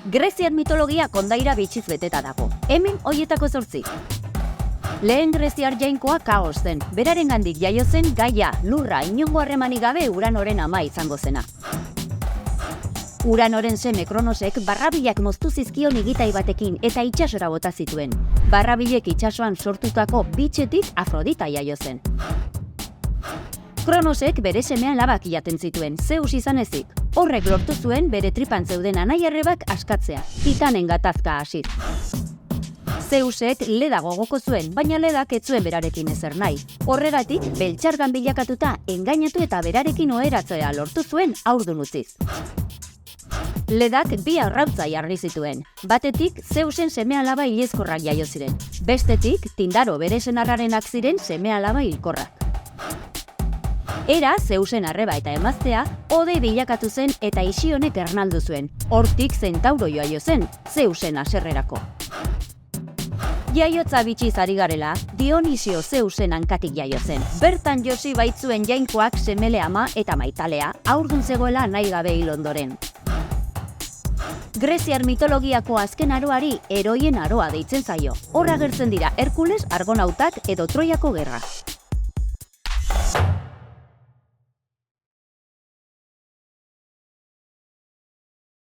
Greziar mitologia kondaira bitxiz beteta dago. Hemen hoietako 8. Lehen greziar jainkoa Kaos zen, berarengandik jaio zen Gaia, lurra, inongo harremanik gabe Uranoren ama izango zena. Uranoren seme Kronosek barrabilak moztu zizkion igitai batekin eta itsasora bota zituen. Barrabilek itsasoan sortutako bitxetik Afrodita jaio zen. Kronosek bere semean labak jaten zituen, Zeus izan ezik. Horrek lortu zuen bere tripan zeuden anai-arrebak askatzea, Titanen gatazka hasi. Zeusek Leda gogoko zuen, baina Ledak ez zuen berarekin ezer nahi. Horregatik, beltxargan bilakatuta engainatu eta berarekin oheratzea lortu zuen haurdun utziz. Ledak 2 arrautza jarri zituen. Batetik, Zeusen seme-alaba hilezkorrak jaio ziren. Bestetik, Tindaro bere senarrarenak ziren seme-alaba hilkorrak. Era, Zeusen arreba eta emaztea, Ode bilakatu zen eta Isionek ernaldu zuen. Hortik Zentauro jaio zen, Zeusen haserrerako. Jaiotza bitxiz ari garela, Dionisio Zeusen hankatik jaio zen. Bertan josi baitzuen jainkoak semele ama eta maitalea, haurdun zegoela nahi gabe hil ondoren. Greziar mitologiako azken aroari heroien aroa deitzen zaio. Hor agertzen dira Herkules, Argonautak edo Troiako gerra.